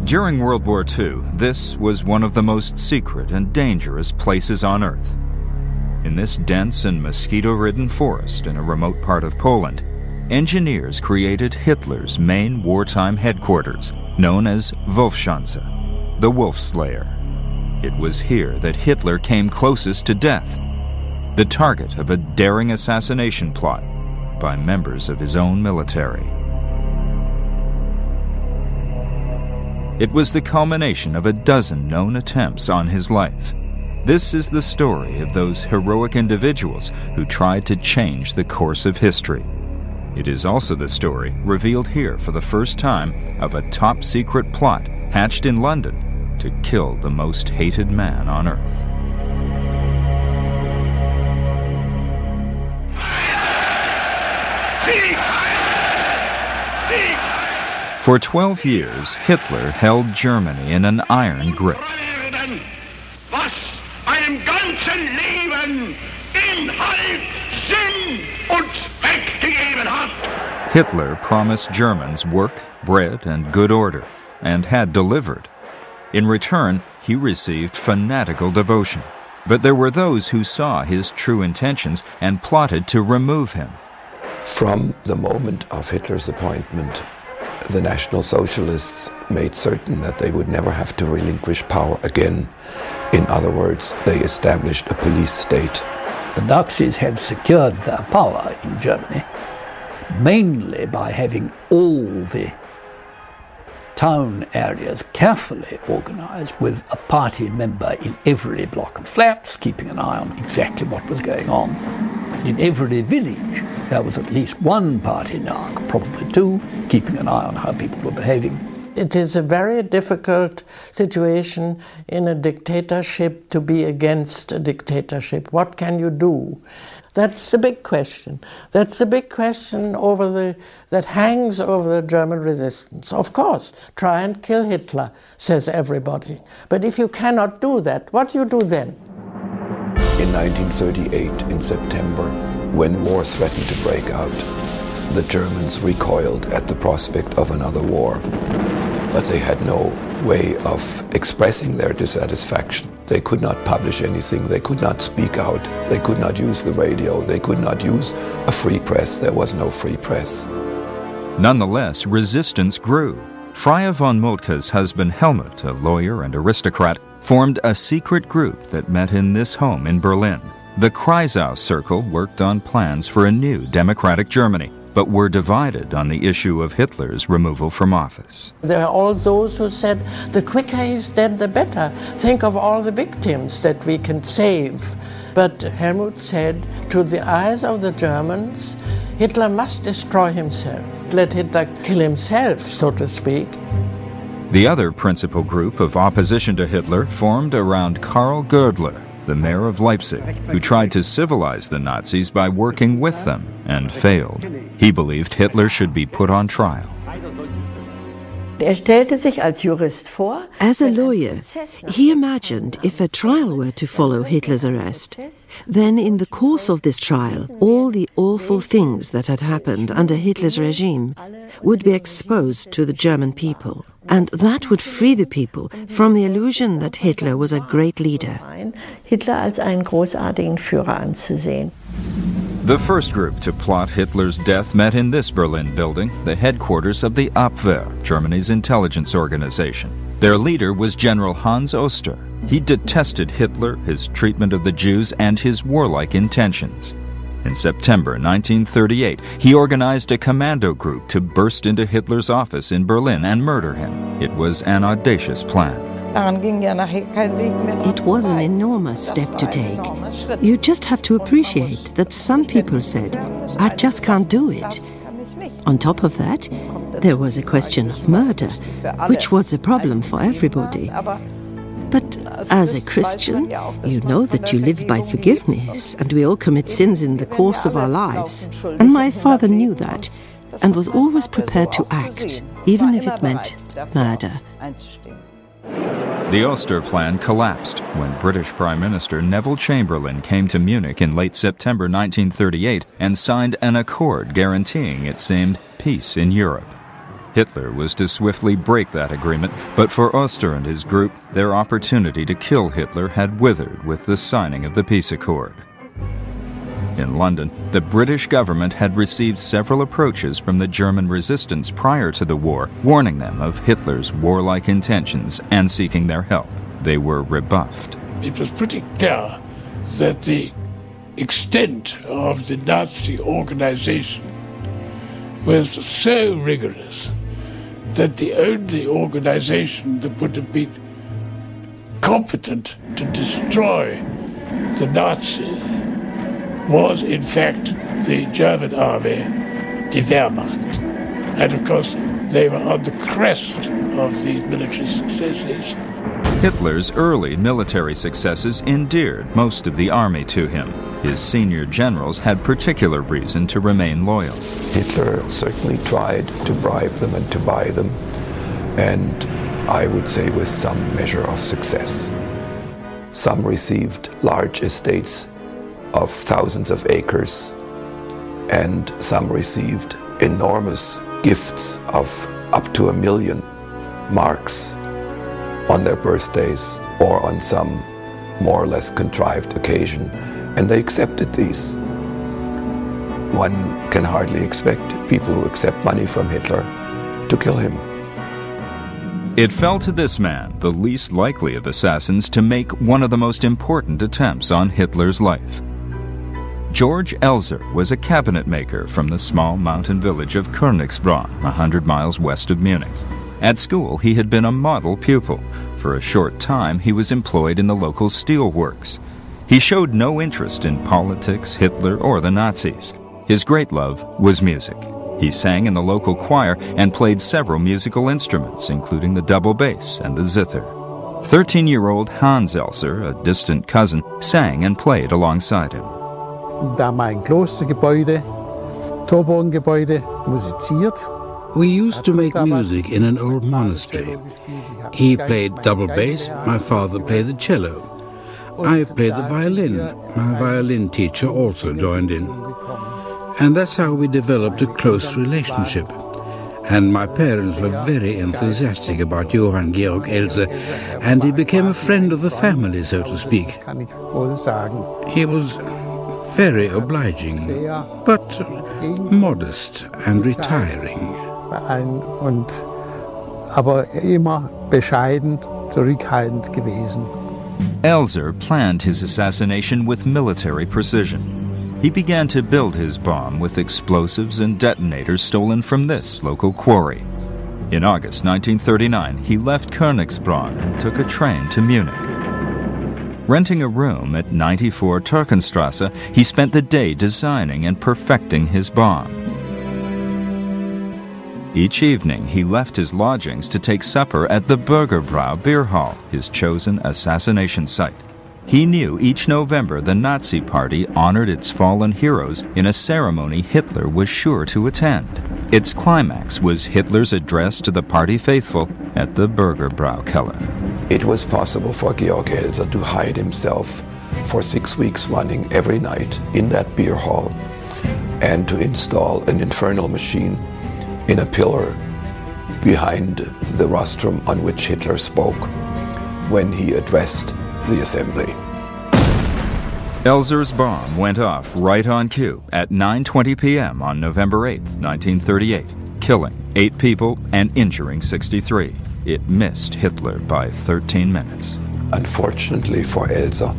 During World War II, this was one of the most secret and dangerous places on Earth. In this dense and mosquito-ridden forest in a remote part of Poland, engineers created Hitler's main wartime headquarters, known as Wolfschanze, the Wolf Slayer. It was here that Hitler came closest to death, the target of a daring assassination plot by members of his own military. It was the culmination of a dozen known attempts on his life. This is the story of those heroic individuals who tried to change the course of history. It is also the story, revealed here for the first time, of a top-secret plot hatched in London to kill the most hated man on Earth. For 12 years, Hitler held Germany in an iron grip. Hitler promised Germans work, bread, and good order, and had delivered. In return, he received fanatical devotion. But there were those who saw his true intentions and plotted to remove him. From the moment of Hitler's appointment, the National Socialists made certain that they would never have to relinquish power again. In other words, they established a police state. The Nazis had secured their power in Germany mainly by having all the town areas carefully organized with a party member in every block of flats, keeping an eye on exactly what was going on. In every village, there was at least one party narc, probably two, keeping an eye on how people were behaving. It is a very difficult situation in a dictatorship to be against a dictatorship. What can you do? That's the big question. That's the big question that hangs over the German resistance. Of course, try and kill Hitler, says everybody. But if you cannot do that, what do you do then? In 1938, in September, when war threatened to break out, the Germans recoiled at the prospect of another war. But they had no way of expressing their dissatisfaction. They could not publish anything, they could not speak out, they could not use the radio, they could not use a free press. There was no free press. Nonetheless, resistance grew. Freya von Moltke's husband Helmut, a lawyer and aristocrat, formed a secret group that met in this home in Berlin. The Kreisau Circle worked on plans for a new democratic Germany, but were divided on the issue of Hitler's removal from office. There are all those who said, the quicker he's dead, the better. Think of all the victims that we can save. But Helmut said, to the eyes of the Germans, Hitler must destroy himself. Let Hitler kill himself, so to speak. The other principal group of opposition to Hitler formed around Karl Gödler, the mayor of Leipzig, who tried to civilize the Nazis by working with them and failed. He believed Hitler should be put on trial. As a lawyer, he imagined if a trial were to follow Hitler's arrest, then in the course of this trial, all the awful things that had happened under Hitler's regime would be exposed to the German people. And that would free the people from the illusion that Hitler was a great leader. The first group to plot Hitler's death met in this Berlin building, the headquarters of the Abwehr, Germany's intelligence organization. Their leader was General Hans Oster. He detested Hitler, his treatment of the Jews, and his warlike intentions. In September 1938, he organized a commando group to burst into Hitler's office in Berlin and murder him. It was an audacious plan. It was an enormous step to take. You just have to appreciate that some people said, I just can't do it. On top of that, there was a question of murder, which was a problem for everybody. But as a Christian, you know that you live by forgiveness, and we all commit sins in the course of our lives. And my father knew that, and was always prepared to act, even if it meant murder. The Oster plan collapsed when British Prime Minister Neville Chamberlain came to Munich in late September 1938 and signed an accord guaranteeing, it seemed, peace in Europe. Hitler was to swiftly break that agreement, but for Oster and his group, their opportunity to kill Hitler had withered with the signing of the peace accord. In London, the British government had received several approaches from the German resistance prior to the war, warning them of Hitler's warlike intentions and seeking their help. They were rebuffed. It was pretty clear that the extent of the Nazi organization was so rigorous that the only organization that would have been competent to destroy the Nazis was, in fact, the German army, the Wehrmacht. And of course, they were on the crest of these military successes. Hitler's early military successes endeared most of the army to him. His senior generals had particular reason to remain loyal. Hitler certainly tried to bribe them and to buy them, and I would say with some measure of success. Some received large estates of thousands of acres, and some received enormous gifts of up to 1 million marks on their birthdays or on some more or less contrived occasion, and they accepted these. One can hardly expect people who accept money from Hitler to kill him. It fell to this man, the least likely of assassins, to make one of the most important attempts on Hitler's life. George Elser was a cabinet maker from the small mountain village of Königsbronn, 100 miles west of Munich. At school, he had been a model pupil. For a short time, he was employed in the local steel works. He showed no interest in politics, Hitler, or the Nazis. His great love was music. He sang in the local choir and played several musical instruments, including the double bass and the zither. 13-year-old Hans Elser, a distant cousin, sang and played alongside him. Da war ein Klostergebäude, Torbogengebäude, musiziert. We used to make music in an old monastery. He played double bass, my father played the cello. I played the violin. My violin teacher also joined in. And that's how we developed a close relationship. And my parents were very enthusiastic about Johann Georg Elser, and he became a friend of the family, so to speak. He was very obliging, but modest and retiring. Aber immer bescheiden, zurückhaltend gewesen. Elser planned his assassination with military precision. He began to build his bomb with explosives and detonators stolen from this local quarry. In August 1939, he left Königsbronn and took a train to Munich. Renting a room at 94 Türkenstrasse, he spent the day designing and perfecting his bomb. Each evening, he left his lodgings to take supper at the Bürgerbrau beer hall, his chosen assassination site. He knew each November the Nazi Party honored its fallen heroes in a ceremony Hitler was sure to attend. Its climax was Hitler's address to the party faithful at the Bürgerbrau Keller. It was possible for Georg Elser to hide himself for 6 weeks running every night in that beer hall and to install an infernal machine in a pillar behind the rostrum on which Hitler spoke when he addressed the assembly. Elser's bomb went off right on cue at 9:20 p.m. on November 8, 1938, killing 8 people and injuring 63. It missed Hitler by 13 minutes. Unfortunately for Elser,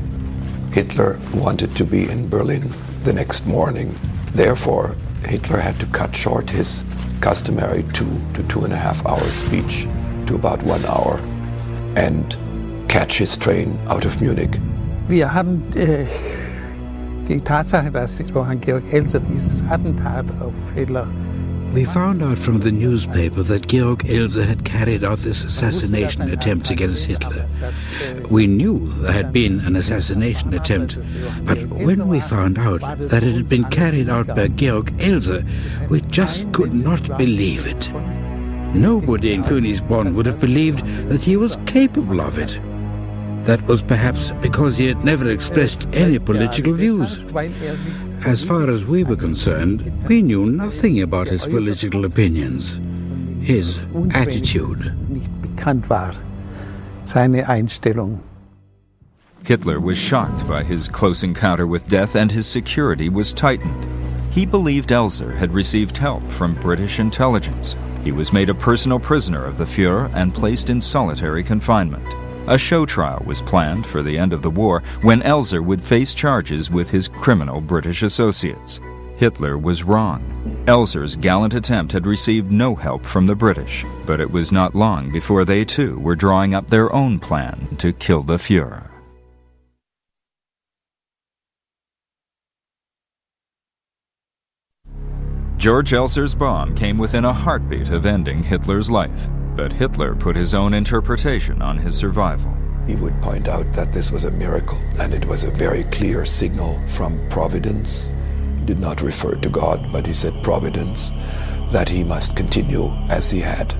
Hitler wanted to be in Berlin the next morning. Therefore, Hitler had to cut short his customary 2 to 2.5 hour speech to about 1 hour and catch his train out of Munich. Wir haben die Tatsache, dass Johann Georg Elser dieses Attentat auf Hitler. We found out from the newspaper that Georg Elser had carried out this assassination attempt against Hitler. We knew there had been an assassination attempt, but when we found out that it had been carried out by Georg Elser, we just could not believe it. Nobody in Königsbronn would have believed that he was capable of it. That was perhaps because he had never expressed any political views. As far as we were concerned, we knew nothing about his political opinions. his attitude. Nicht bekannt war, seine Einstellung. Hitler was shocked by his close encounter with death, and his security was tightened. He believed Elser had received help from British intelligence. He was made a personal prisoner of the Führer and placed in solitary confinement. A show trial was planned for the end of the war, when Elser would face charges with his criminal British associates. Hitler was wrong. Elser's gallant attempt had received no help from the British, but it was not long before they too were drawing up their own plan to kill the Führer. George Elser's bomb came within a heartbeat of ending Hitler's life, but Hitler put his own interpretation on his survival. He would point out that this was a miracle, and it was a very clear signal from Providence. He did not refer to God, but he said Providence, that he must continue as he had.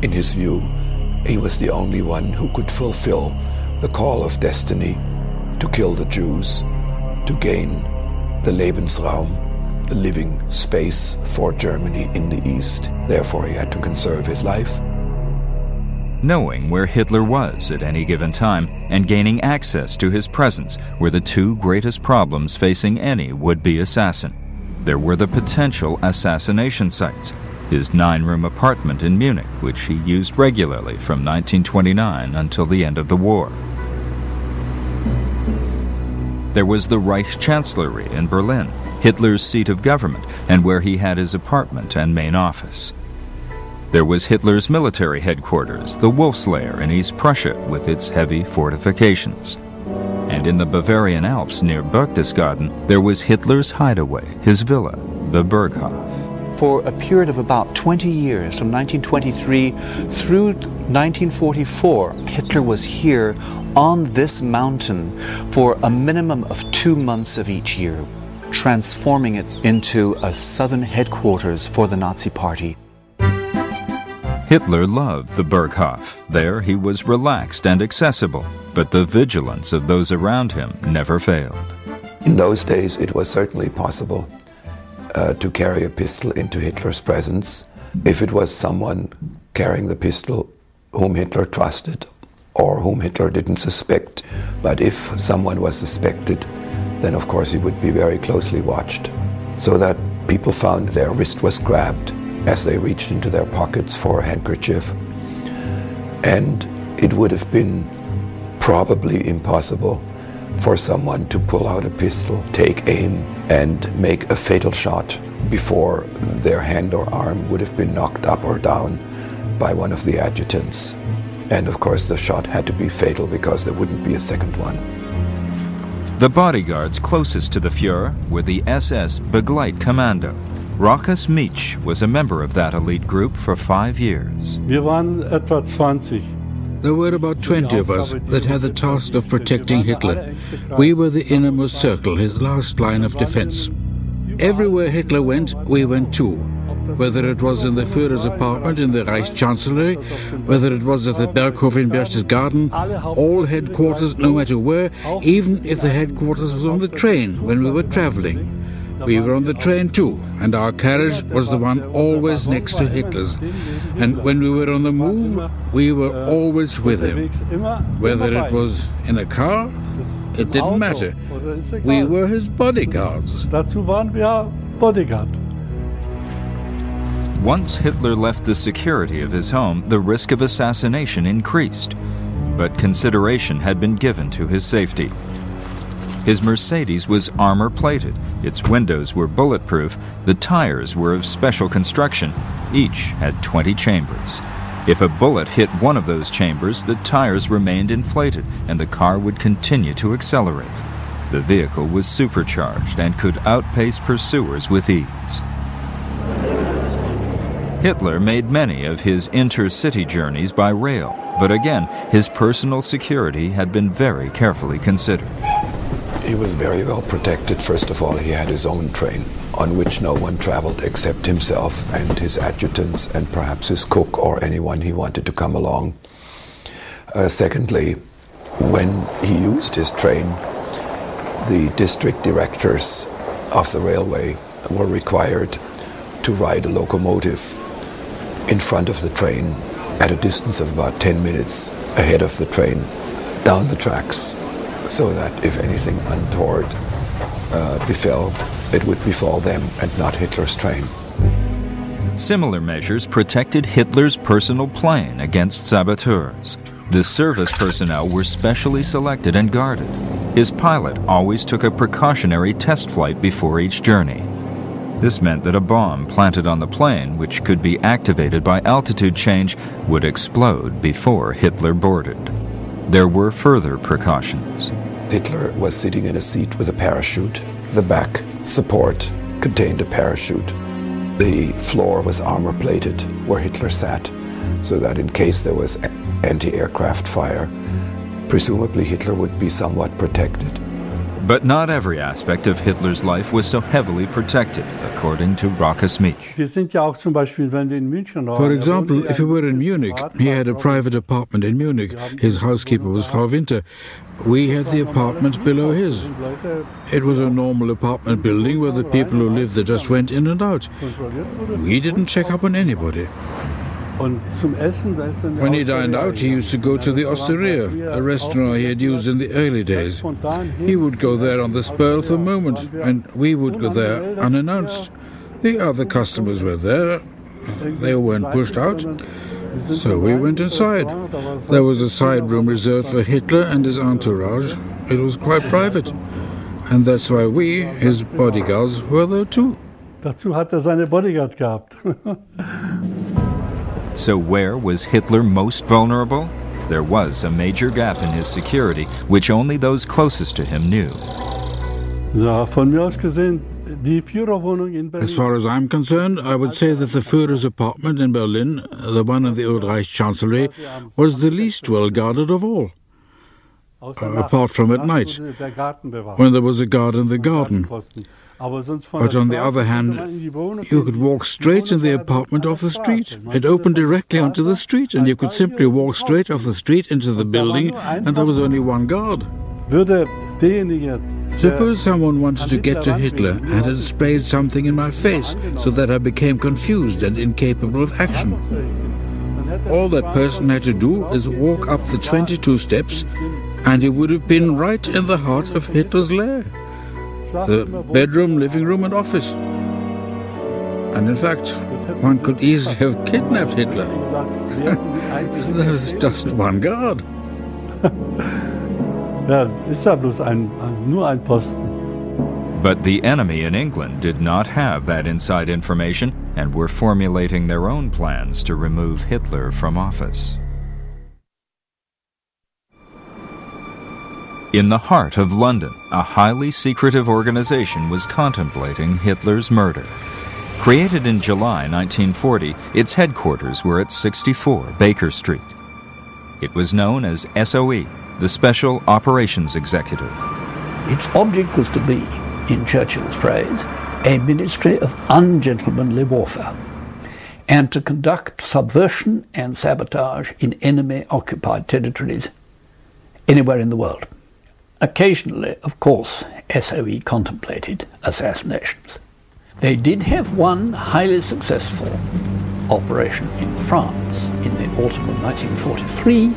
In his view, he was the only one who could fulfill the call of destiny to kill the Jews, to gain the Lebensraum, the living space for Germany in the East. Therefore, he had to conserve his life. Knowing where Hitler was at any given time and gaining access to his presence were the two greatest problems facing any would-be assassin. There were the potential assassination sites, his 9-room apartment in Munich, which he used regularly from 1929 until the end of the war. There was the Reichskanzlei in Berlin, Hitler's seat of government, and where he had his apartment and main office. There was Hitler's military headquarters, the Wolfslayer in East Prussia, with its heavy fortifications. And in the Bavarian Alps near Berchtesgaden, there was Hitler's hideaway, his villa, the Berghof. For a period of about 20 years, from 1923 through 1944, Hitler was here on this mountain for a minimum of 2 months of each year, transforming it into a southern headquarters for the Nazi Party. Hitler loved the Berghof. There he was relaxed and accessible, but the vigilance of those around him never failed. In those days, it was certainly possible to carry a pistol into Hitler's presence if it was someone carrying the pistol whom Hitler trusted or whom Hitler didn't suspect. But if someone was suspected, then of course he would be very closely watched, so that people found their wrist was grabbed as they reached into their pockets for a handkerchief. And it would have been probably impossible for someone to pull out a pistol, take aim, and make a fatal shot before their hand or arm would have been knocked up or down by one of the adjutants. And of course the shot had to be fatal because there wouldn't be a second one. The bodyguards closest to the Führer were the SS Begleit Kommando. Rokas Mitsch was a member of that elite group for 5 years. Wir waren etwa 20. There were about 20 of us that had the task of protecting Hitler. We were the innermost circle, his last line of defense. Everywhere Hitler went, we went too. Whether it was in the Führer's apartment in the Reichskanzlei, whether it was at the Berghof in Berchtesgaden, all headquarters, no matter where, even if the headquarters was on the train when we were traveling. We were on the train too, and our carriage was the one always next to Hitler's. And when we were on the move, we were always with him. Whether it was in a car, it didn't matter. We were his bodyguards. Dazu waren wir Bodyguard. Once Hitler left the security of his home, the risk of assassination increased. But consideration had been given to his safety. His Mercedes was armor-plated, its windows were bulletproof, the tires were of special construction. Each had 20 chambers. If a bullet hit one of those chambers, the tires remained inflated and the car would continue to accelerate. The vehicle was supercharged and could outpace pursuers with ease. Hitler made many of his intercity journeys by rail, but again, his personal security had been very carefully considered. He was very well protected. First of all, he had his own train on which no one traveled except himself and his adjutants and perhaps his cook or anyone he wanted to come along. Secondly, when he used his train, the district directors of the railway were required to ride a locomotive in front of the train at a distance of about 10 minutes ahead of the train down the tracks, so that if anything untoward befell, it would befall them and not Hitler's train. Similar measures protected Hitler's personal plane against saboteurs. The service personnel were specially selected and guarded. His pilot always took a precautionary test flight before each journey. This meant that a bomb planted on the plane, which could be activated by altitude change, would explode before Hitler boarded. There were further precautions. Hitler was sitting in a seat with a parachute. The back support contained a parachute. The floor was armor-plated where Hitler sat, so that in case there was anti-aircraft fire, presumably Hitler would be somewhat protected. But not every aspect of Hitler's life was so heavily protected, according to Rokas Mich. For example, if we were in Munich, he had a private apartment in Munich. His housekeeper was Frau Winter. We had the apartment below his. It was a normal apartment building where the people who lived there just went in and out. We didn't check up on anybody. When he dined out, he used to go to the Osteria, a restaurant he had used in the early days. He would go there on the spur of the moment, and we would go there unannounced. The other customers were there. They weren't pushed out. So we went inside. There was a side room reserved for Hitler and his entourage. It was quite private. And that's why we, his bodyguards, were there too. Dazu hat seine Bodyguard gehabt. So where was Hitler most vulnerable? There was a major gap in his security, which only those closest to him knew. As far as I'm concerned, I would say that the Führer's apartment in Berlin, the one in the Old Reich Chancellery, was the least well guarded of all. Apart from at night, when there was a guard in the garden. But on the other hand, you could walk straight in the apartment off the street. It opened directly onto the street, and you could simply walk straight off the street into the building, and there was only one guard. Suppose someone wanted to get to Hitler and had sprayed something in my face so that I became confused and incapable of action. All that person had to do is walk up the 22 steps, and he would have been right in the heart of Hitler's lair. The bedroom, living room and office. And in fact, one could easily have kidnapped Hitler. There was just one guard. But the enemy in England did not have that inside information and were formulating their own plans to remove Hitler from office. In the heart of London, a highly secretive organization was contemplating Hitler's murder. Created in July 1940, its headquarters were at 64 Baker Street. It was known as SOE, the Special Operations Executive. Its object was to be, in Churchill's phrase, a ministry of ungentlemanly warfare, and to conduct subversion and sabotage in enemy-occupied territories anywhere in the world. Occasionally, of course, SOE contemplated assassinations. They did have one highly successful operation in France in the autumn of 1943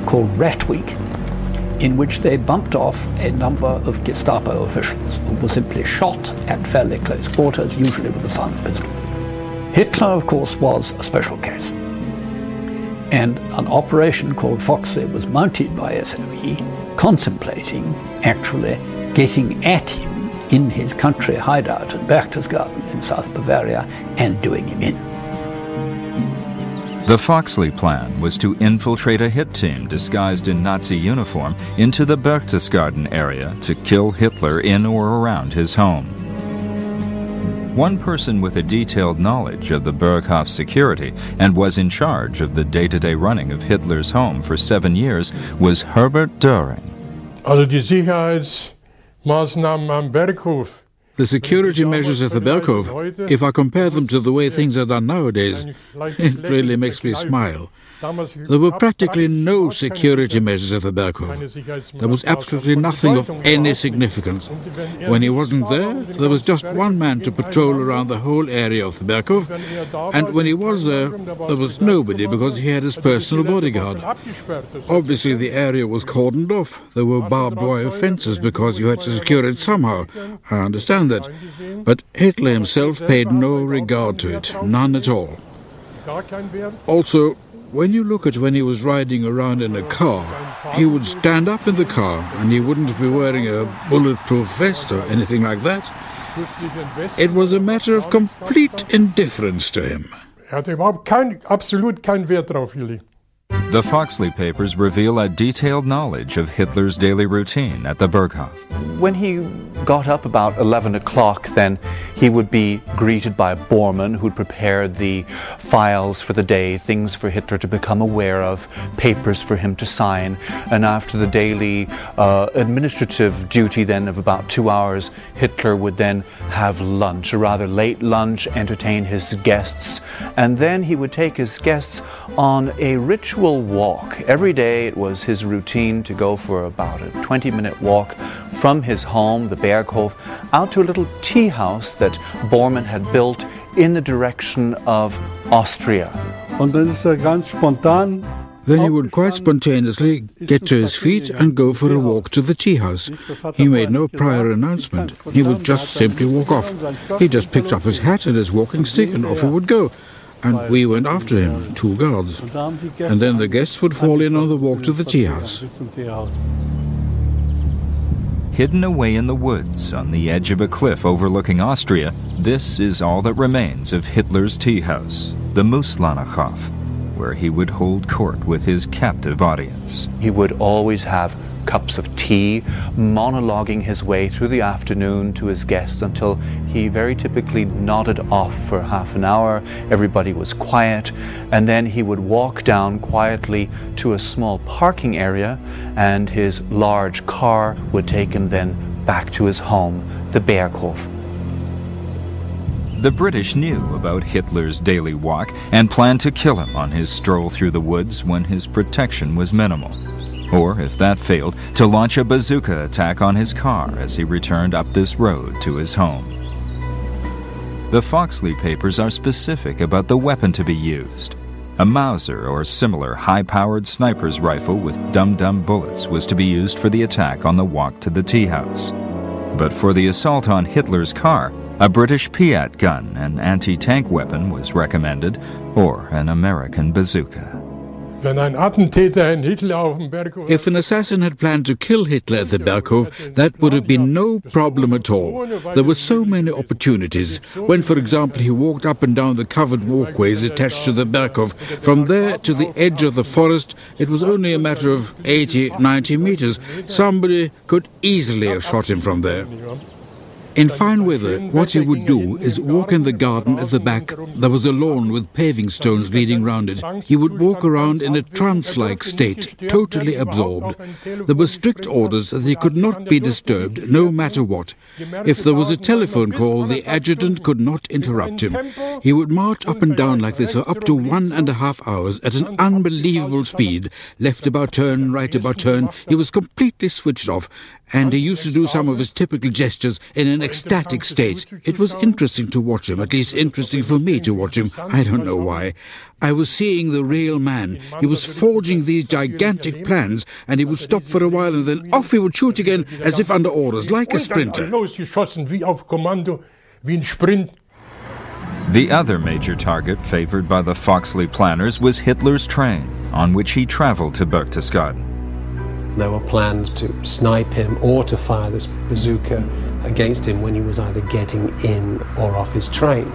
called Rat Week, in which they bumped off a number of Gestapo officials who were simply shot at fairly close quarters, usually with a silent pistol. Hitler, of course, was a special case. And an operation called Foxley was mounted by SOE, contemplating actually getting at him in his country hideout at Berchtesgaden in South Bavaria and doing him in. The Foxley plan was to infiltrate a hit team disguised in Nazi uniform into the Berchtesgaden area to kill Hitler in or around his home. One person with a detailed knowledge of the Berghof security and was in charge of the day-to-day running of Hitler's home for 7 years was Herbert Göring. Also die Sicherheitsmaßnahmen am Berghof The security measures at the Berghof, if I compare them to the way things are done nowadays, it really makes me smile. There were practically no security measures at the Berghof. There was absolutely nothing of any significance. When he wasn't there was just one man to patrol around the whole area of the Berghof, and when he was there was nobody because he had his personal bodyguard. Obviously the area was cordoned off. There were barbed wire fences because you had to secure it somehow. I understand that. But Hitler himself paid no regard to it, none at all. Also, when you look at when he was riding around in a car, he would stand up in the car and he wouldn't be wearing a bulletproof vest or anything like that. It was a matter of complete indifference to him. Absolut keinen Wert drauf gelegt. The Foxley papers reveal a detailed knowledge of Hitler's daily routine at the Berghof. When he got up about 11 o'clock, then he would be greeted by a Bormann who'd prepare the files for the day, things for Hitler to become aware of, papers for him to sign. And after the daily administrative duty then of about 2 hours, Hitler would then have lunch, a rather late lunch, entertain his guests. And then he would take his guests on a ritual walk. Every day it was his routine to go for about a 20-minute walk from his home, the Berghof, out to a little tea house that Bormann had built in the direction of Austria. Then he would quite spontaneously get to his feet and go for a walk to the tea house. He made no prior announcement. He would just simply walk off. He just picked up his hat and his walking stick and off he would go. And we went after him, 2 guards. And then the guests would fall in on the walk to the tea house. Hidden away in the woods on the edge of a cliff overlooking Austria, this is all that remains of Hitler's tea house, the Mooslannerhof, where he would hold court with his captive audience. He would always have cups of tea, monologuing his way through the afternoon to his guests until he very typically nodded off for half an hour. Everybody was quiet, and then he would walk down quietly to a small parking area, and his large car would take him then back to his home, the Berghof. The British knew about Hitler's daily walk and planned to kill him on his stroll through the woods when his protection was minimal. Or, if that failed, to launch a bazooka attack on his car as he returned up this road to his home. The Foxley papers are specific about the weapon to be used. A Mauser or similar high-powered sniper's rifle with dum-dum bullets was to be used for the attack on the walk to the tea house. But for the assault on Hitler's car, a British Piat gun, an anti-tank weapon, was recommended, or an American bazooka. If an assassin had planned to kill Hitler at the Berghof, that would have been no problem at all. There were so many opportunities. When, for example, he walked up and down the covered walkways attached to the Berghof, from there to the edge of the forest, it was only a matter of 80, 90 meters. Somebody could easily have shot him from there. In fine weather, what he would do is walk in the garden at the back. There was a lawn with paving stones leading round it. He would walk around in a trance-like state, totally absorbed. There were strict orders that he could not be disturbed, no matter what. If there was a telephone call, the adjutant could not interrupt him. He would march up and down like this for up to 1.5 hours at an unbelievable speed. Left about turn, right about turn. He was completely switched off, and he used to do some of his typical gestures in an ecstatic state. It was interesting to watch him, at least interesting for me to watch him. I don't know why. I was seeing the real man. He was forging these gigantic plans, and he would stop for a while and then off he would shoot again as if under orders, like a sprinter. The other major target favored by the Foxley planners was Hitler's train, on which he traveled to Berchtesgaden. There were plans to snipe him or to fire this bazooka against him when he was either getting in or off his train.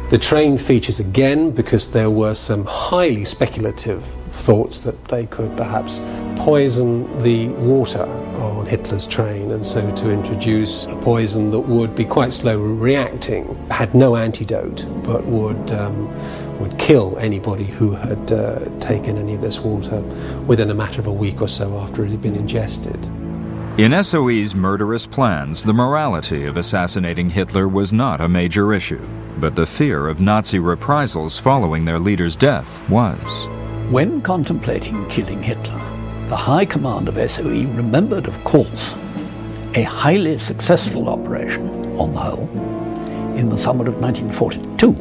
The train features again because there were some highly speculative thoughts that they could perhaps poison the water on Hitler's train, and so to introduce a poison that would be quite slow reacting, had no antidote, but would kill anybody who had taken any of this water within a matter of a week or so after it had been ingested. In SOE's murderous plans, the morality of assassinating Hitler was not a major issue, but the fear of Nazi reprisals following their leader's death was. When contemplating killing Hitler, the High Command of SOE remembered, of course, a highly successful operation, on the whole, in the summer of 1942,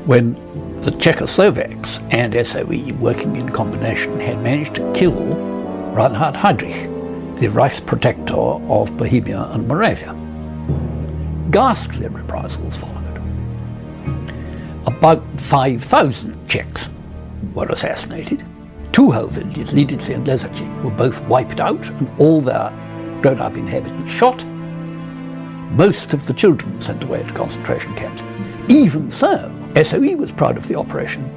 when the Czechoslovaks and SOE, working in combination, had managed to kill Reinhard Heydrich, the Reichsprotector of Bohemia and Moravia. Ghastly reprisals followed. About 5,000 Czechs were assassinated. 2 whole villages, Lidice and Lezaci, were both wiped out and all their grown-up inhabitants shot. Most of the children sent away to concentration camps. Even so, SOE was proud of the operation,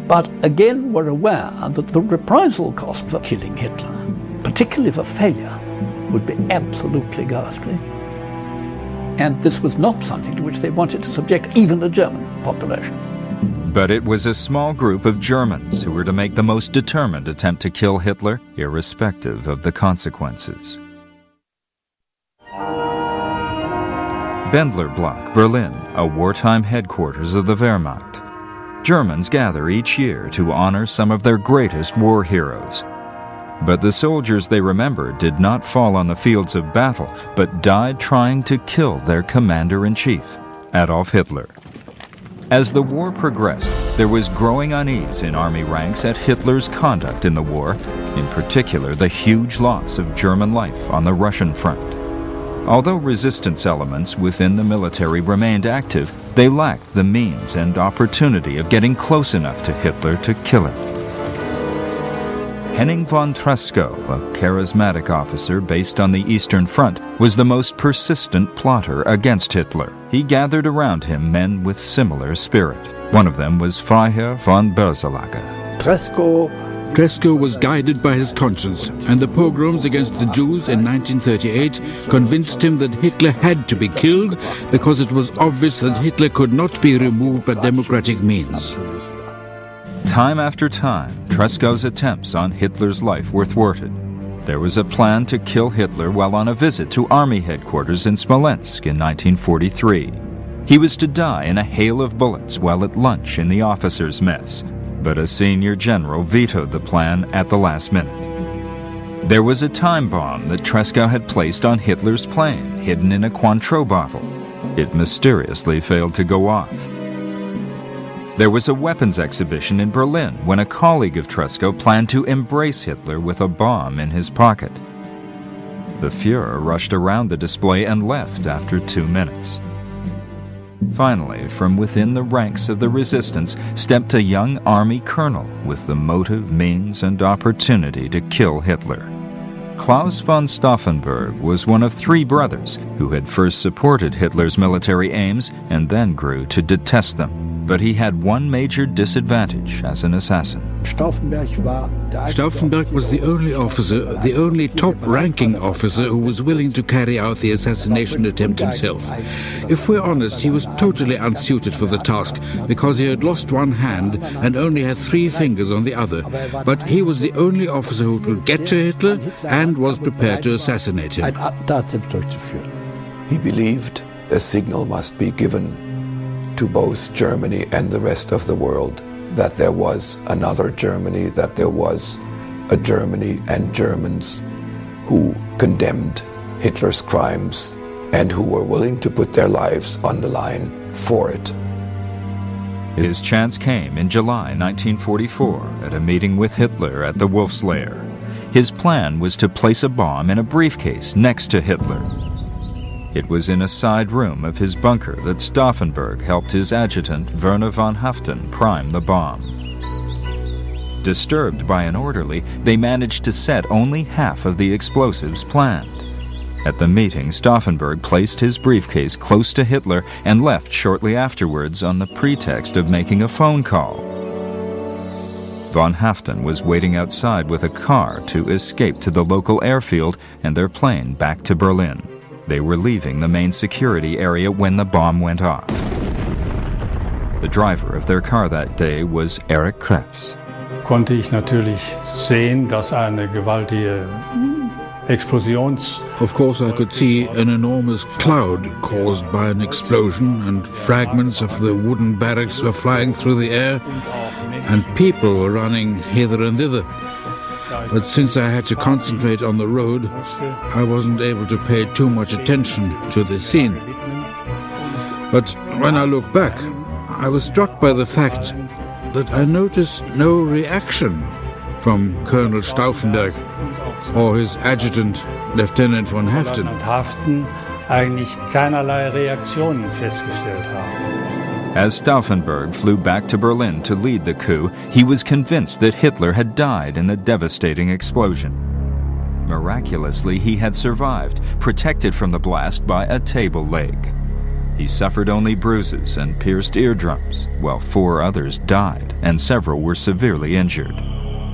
but again were aware that the reprisal cost for killing Hitler, particularly for failure, would be absolutely ghastly. And this was not something to which they wanted to subject even a German population. But it was a small group of Germans who were to make the most determined attempt to kill Hitler, irrespective of the consequences. Bendlerblock, Berlin, a wartime headquarters of the Wehrmacht. Germans gather each year to honor some of their greatest war heroes. But the soldiers they remember did not fall on the fields of battle, but died trying to kill their commander-in-chief, Adolf Hitler. As the war progressed, there was growing unease in army ranks at Hitler's conduct in the war, in particular the huge loss of German life on the Russian front. Although resistance elements within the military remained active, they lacked the means and opportunity of getting close enough to Hitler to kill him. Henning von Treschow, a charismatic officer based on the Eastern Front, was the most persistent plotter against Hitler. He gathered around him men with similar spirit. One of them was Freiherr von Boeselager. Treschow was guided by his conscience, and the pogroms against the Jews in 1938 convinced him that Hitler had to be killed because it was obvious that Hitler could not be removed by democratic means. Time after time, Treschow's attempts on Hitler's life were thwarted. There was a plan to kill Hitler while on a visit to army headquarters in Smolensk in 1943. He was to die in a hail of bullets while at lunch in the officers' mess, but a senior general vetoed the plan at the last minute. There was a time bomb that Treschow had placed on Hitler's plane, hidden in a Cointreau bottle. It mysteriously failed to go off. There was a weapons exhibition in Berlin when a colleague of Treschow planned to embrace Hitler with a bomb in his pocket. The Führer rushed around the display and left after 2 minutes. Finally, from within the ranks of the resistance stepped a young army colonel with the motive, means, and opportunity to kill Hitler. Klaus von Stauffenberg was one of 3 brothers who had first supported Hitler's military aims and then grew to detest them. But he had one major disadvantage as an assassin. Stauffenberg was the only officer, the only top-ranking officer who was willing to carry out the assassination attempt himself. If we're honest, he was totally unsuited for the task because he had lost one hand and only had 3 fingers on the other. But he was the only officer who could get to Hitler and was prepared to assassinate him. He believed a signal must be given to both Germany and the rest of the world that there was another Germany, that there was a Germany and Germans who condemned Hitler's crimes and who were willing to put their lives on the line for it. His chance came in July 1944 at a meeting with Hitler at the Wolf's Lair. His plan was to place a bomb in a briefcase next to Hitler. It was in a side room of his bunker that Stauffenberg helped his adjutant Werner von Haften prime the bomb. Disturbed by an orderly, they managed to set only half of the explosives planned. At the meeting, Stauffenberg placed his briefcase close to Hitler and left shortly afterwards on the pretext of making a phone call. Von Haften was waiting outside with a car to escape to the local airfield and their plane back to Berlin. They were leaving the main security area when the bomb went off. The driver of their car that day was Erich Kretz. Konnte ich natürlich sehen, dass eine gewaltige Of course, I could see an enormous cloud caused by an explosion, and fragments of the wooden barracks were flying through the air, and people were running hither and thither. But since I had to concentrate on the road, I wasn't able to pay too much attention to the scene. But when I look back, I was struck by the fact that I noticed no reaction from Colonel Stauffenberg or his adjutant, Lieutenant von Haften. As Stauffenberg flew back to Berlin to lead the coup, he was convinced that Hitler had died in the devastating explosion. Miraculously, he had survived, protected from the blast by a table leg. He suffered only bruises and pierced eardrums, while 4 others died and several were severely injured.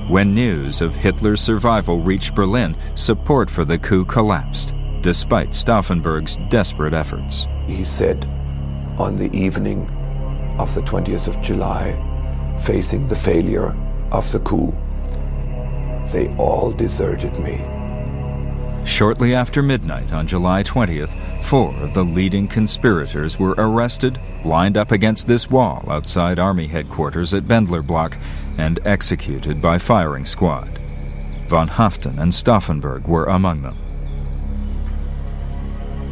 When news of Hitler's survival reached Berlin, support for the coup collapsed, despite Stauffenberg's desperate efforts. He said, on the evening of the 20th of July, facing the failure of the coup, they all deserted me. Shortly after midnight on July 20th, 4 of the leading conspirators were arrested, lined up against this wall outside Army headquarters at Bendler Block, and executed by firing squad. Von Haften and Stauffenberg were among them.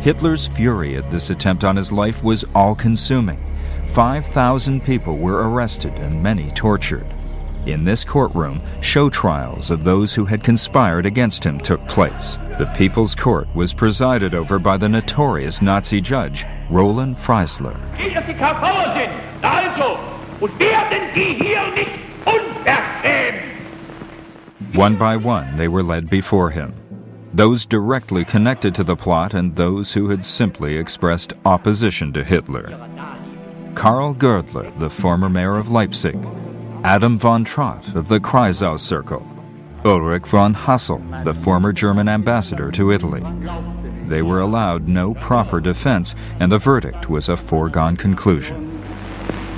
Hitler's fury at this attempt on his life was all-consuming. 5,000 people were arrested and many tortured. In this courtroom, show trials of those who had conspired against him took place. The People's Court was presided over by the notorious Nazi judge, Roland Freisler. One by one, they were led before him. Those directly connected to the plot and those who had simply expressed opposition to Hitler. Karl Gördler, the former mayor of Leipzig, Adam von Trott of the Kreisau Circle, Ulrich von Hassel, the former German ambassador to Italy. They were allowed no proper defense, and the verdict was a foregone conclusion.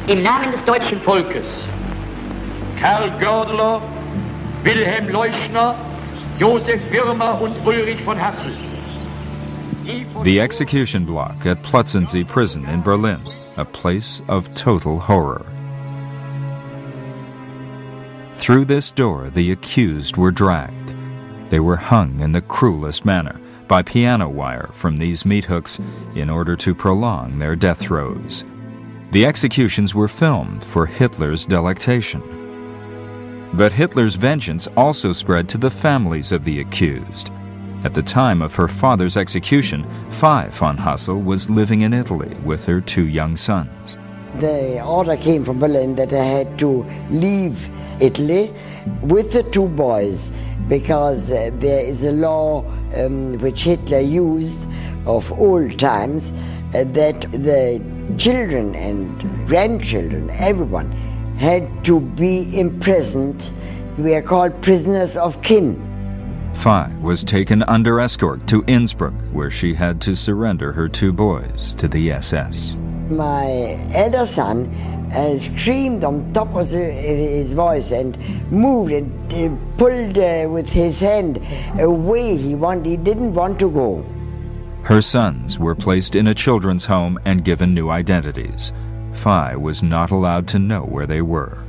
Im Namen des deutschen Volkes, Karl Gördler, Wilhelm Leuschner, Josef Wirmer und Ulrich von Hassel. The execution block at Plötzensee prison in Berlin, a place of total horror. Through this door, the accused were dragged. They were hung in the cruelest manner, by piano wire from these meat hooks, in order to prolong their death throes. The executions were filmed for Hitler's delectation. But Hitler's vengeance also spread to the families of the accused. At the time of her father's execution, Fay von Hassel was living in Italy with her 2 young sons. The order came from Berlin that I had to leave Italy with the 2 boys because there is a law which Hitler used of old times that the children and grandchildren, everyone, had to be imprisoned. We are called prisoners of kin. Fay was taken under escort to Innsbruck, where she had to surrender her 2 boys to the SS. My elder son screamed on top of his voice and moved and pulled with his hand away. He didn't want to go. Her sons were placed in a children's home and given new identities. Fay was not allowed to know where they were.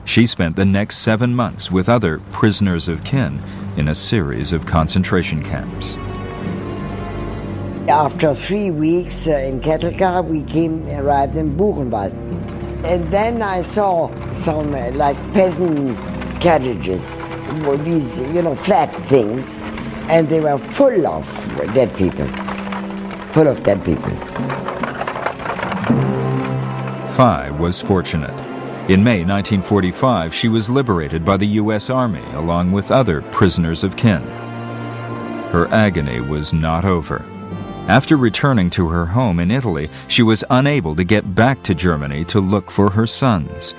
She spent the next 7 months with other prisoners of kin in a series of concentration camps. After 3 weeks in Kettelkar, we arrived in Buchenwald. And then I saw some like peasant carriages, these, flat things, and they were full of dead people. Full of dead people. Fay was fortunate. In May 1945, she was liberated by the U.S. Army along with other prisoners of kin. Her agony was not over. After returning to her home in Italy, she was unable to get back to Germany to look for her sons.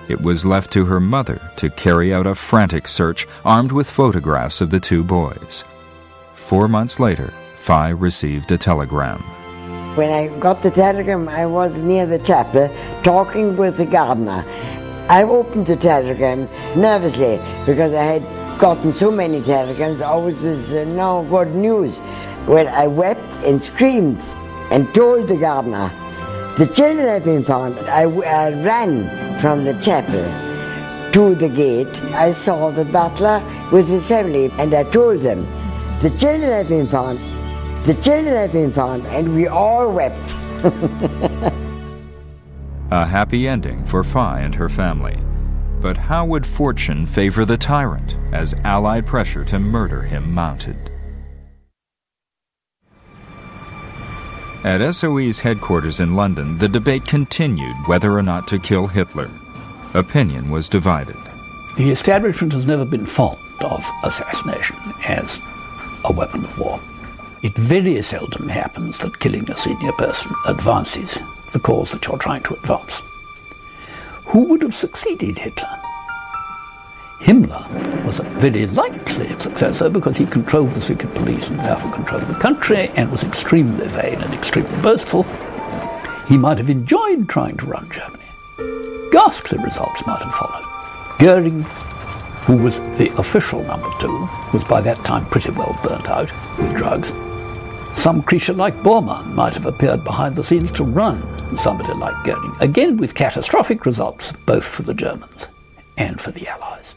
It was left to her mother to carry out a frantic search, armed with photographs of the 2 boys. 4 months later, Fay received a telegram. When I got the telegram, I was near the chapel talking with the gardener. I opened the telegram nervously because I had gotten so many telegrams, always with no good news. Well, I wept and screamed and told the gardener, the children have been found. I ran from the chapel to the gate. I saw the butler with his family, and I told them, the children have been found. The children have been found, and we all wept. A happy ending for Fay and her family. But how would fortune favor the tyrant as Allied pressure to murder him mounted? At SOE's headquarters in London, the debate continued whether or not to kill Hitler. Opinion was divided. The establishment has never been fond of assassination as a weapon of war. It very seldom happens that killing a senior person advances the cause that you're trying to advance. Who would have succeeded Hitler? Himmler was a very likely successor because he controlled the secret police and therefore controlled the country and was extremely vain and extremely boastful. He might have enjoyed trying to run Germany. Ghastly results might have followed. Goering, who was the official number 2, was by that time pretty well burnt out with drugs. Some creature like Bormann might have appeared behind the scenes to run somebody like Goering, again with catastrophic results both for the Germans and for the Allies.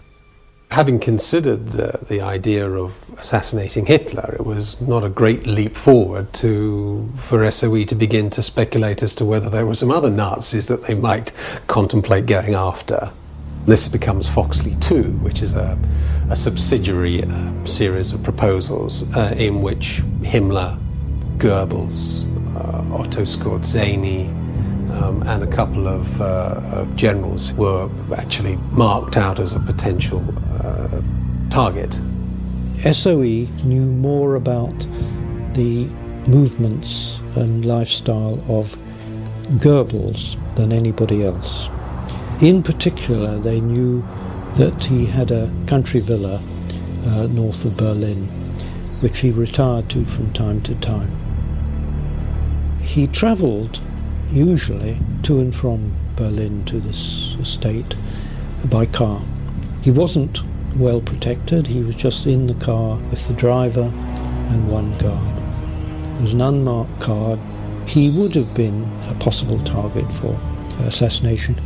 Having considered the idea of assassinating Hitler, it was not a great leap forward for SOE to begin to speculate as to whether there were some other Nazis that they might contemplate going after. This becomes Foxley 2, which is a subsidiary series of proposals in which Himmler, Goebbels, Otto Skorzeny, and a couple of generals were actually marked out as a potential target. SOE knew more about the movements and lifestyle of Goebbels than anybody else. In particular, they knew that he had a country villa north of Berlin, which he retired to from time to time. He travelled usually to and from Berlin to this estate by car. He wasn't well protected, he was just in the car with the driver and one guard. It was an unmarked car. He would have been a possible target for assassination.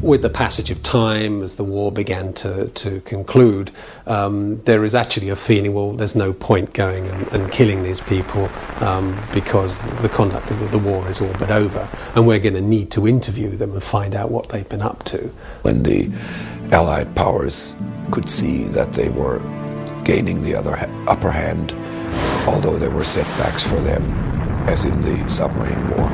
With the passage of time, as the war began to conclude, there is actually a feeling, well, there's no point going and killing these people because the conduct of the war is all but over, and we're going to need to interview them and find out what they've been up to. When the Allied powers could see that they were gaining the upper hand, although there were setbacks for them, as in the submarine war,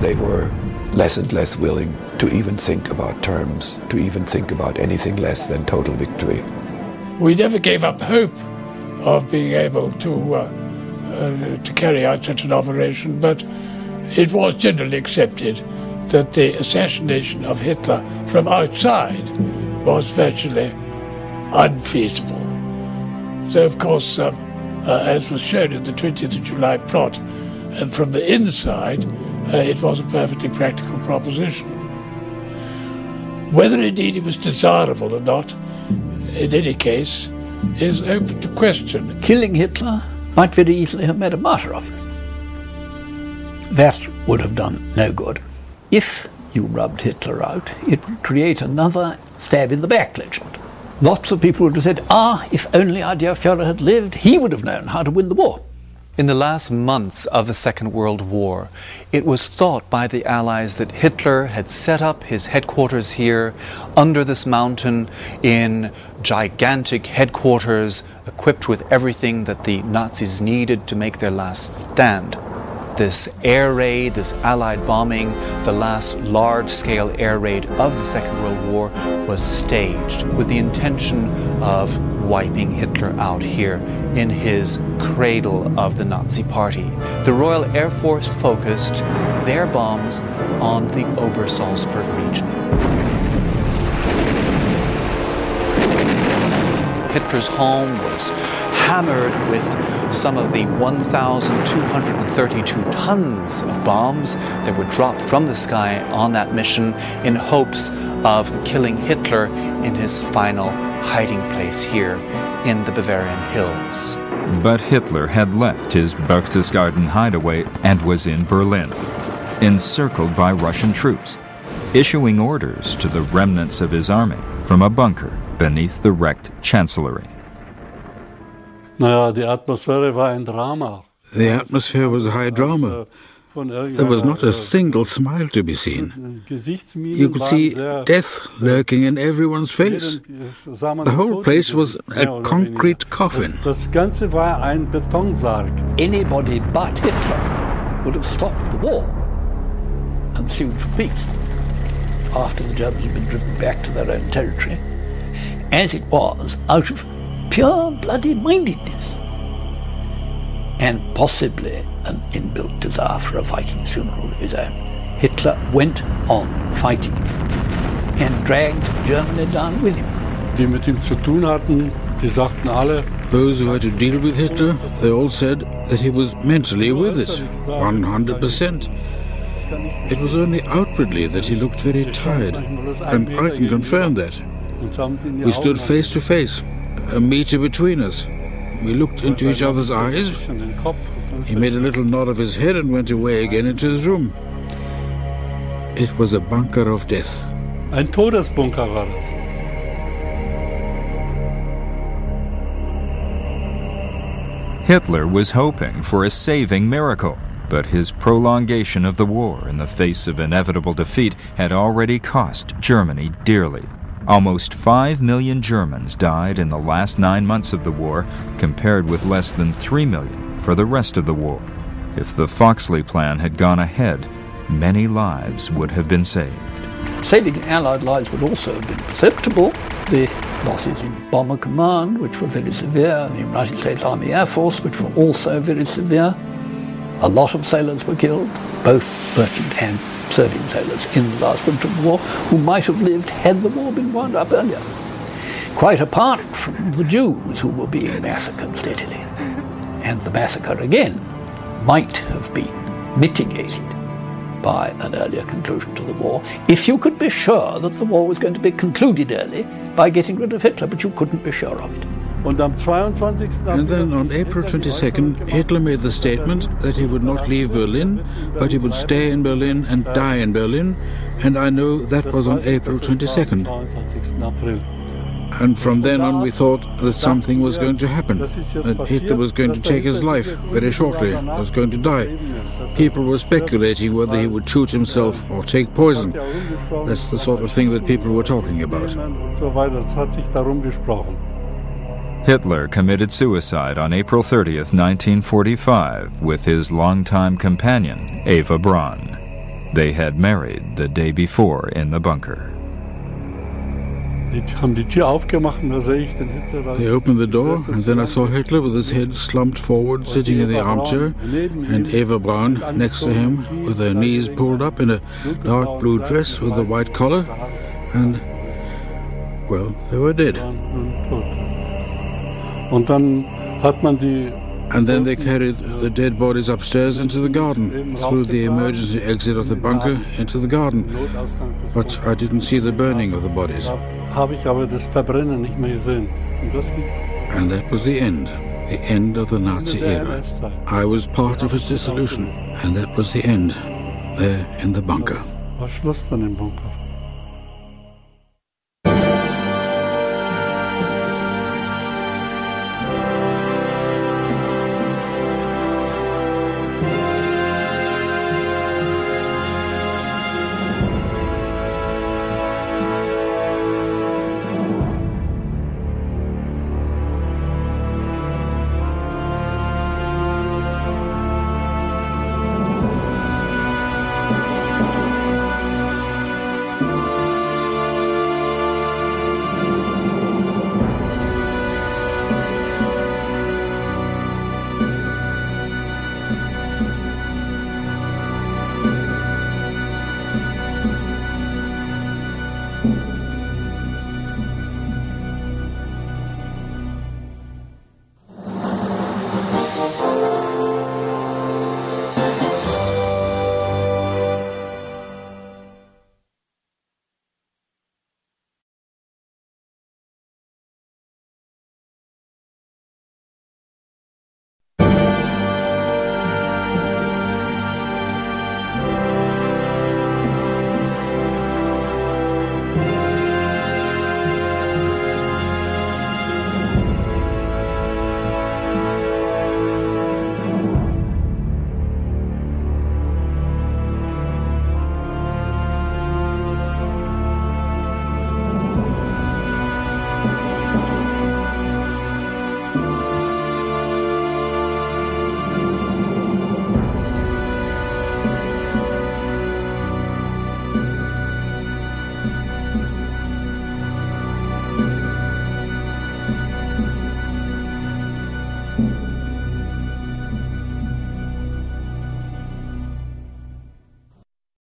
they were less and less willing to even think about terms, to even think about anything less than total victory. We never gave up hope of being able to carry out such an operation, but it was generally accepted that the assassination of Hitler from outside was virtually unfeasible. So, of course, as was shown in the 20th of July plot, and from the inside, it was a perfectly practical proposition. Whether indeed it was desirable or not, in any case, is open to question. Killing Hitler might very easily have made a martyr of him. That would have done no good. If you rubbed Hitler out, it would create another stab in the back legend. Lots of people would have said, if only our dear Führer had lived, he would have known how to win the war. In the last months of the Second World War, it was thought by the Allies that Hitler had set up his headquarters here under this mountain in gigantic headquarters equipped with everything that the Nazis needed to make their last stand. This air raid, this Allied bombing, the last large-scale air raid of the Second World War was staged with the intention of wiping Hitler out here in his cradle of the Nazi Party. The Royal Air Force focused their bombs on the Obersalzberg region. Hitler's home was hammered with some of the 1,232 tons of bombs that were dropped from the sky on that mission in hopes of killing Hitler in his final hiding place here in the Bavarian hills. But Hitler had left his Berchtesgaden hideaway and was in Berlin, encircled by Russian troops, issuing orders to the remnants of his army from a bunker beneath the wrecked chancellery. Naja, die Atmosphäre war ein Drama. The atmosphere was high drama. There was not a single smile to be seen. You could see death lurking in everyone's face. The whole place was a concrete coffin. Das Ganze war ein Betonsarg. Anybody but Hitler would have stopped the war and sued for peace after the Germans had been driven back to their own territory. As it was, out of pure bloody mindedness and possibly an inbuilt desire for a Viking funeral of his own, Hitler went on fighting and dragged Germany down with him. Die mit ihm zu tun hatten, die sagten alle, those who had to deal with Hitler, they all said that he was mentally with it, 100%. It was only outwardly that he looked very tired, and I can confirm that. We stood face to face, a meter between us. We looked into each other's eyes. He made a little nod of his head and went away again into his room. It was a bunker of death. Ein Todesbunker war das. Hitler was hoping for a saving miracle, but his prolongation of the war in the face of inevitable defeat had already cost Germany dearly. Almost 5 million Germans died in the last 9 months of the war, compared with less than 3 million for the rest of the war. If the Foxley Plan had gone ahead, many lives would have been saved. Saving Allied lives would also have been perceptible. The losses in Bomber Command, which were very severe, the United States Army Air Force, which were also very severe. A lot of sailors were killed, both merchant and serving sailors in the last winter of the war, who might have lived had the war been wound up earlier. Quite apart from the Jews who were being massacred steadily. And the massacre again might have been mitigated by an earlier conclusion to the war, if you could be sure that the war was going to be concluded early by getting rid of Hitler, but you couldn't be sure of it. And then on April 22nd, Hitler made the statement that he would not leave Berlin, but he would stay in Berlin and die in Berlin, and I know that was on April 22nd. And from then on we thought that something was going to happen, that Hitler was going to take his life very shortly, was going to die. People were speculating whether he would shoot himself or take poison. That's the sort of thing that people were talking about. Hitler committed suicide on April 30th, 1945, with his longtime companion, Eva Braun. They had married the day before in the bunker. They opened the door, and then I saw Hitler with his head slumped forward, sitting in the armchair, and Eva Braun next to him, with her knees pulled up in a dark blue dress with a white collar, and, well, they were dead. And then they carried the dead bodies upstairs into the garden, through the emergency exit of the bunker into the garden. But I didn't see the burning of the bodies. And that was the end of the Nazi era. I was part of its dissolution, and that was the end, there in the bunker.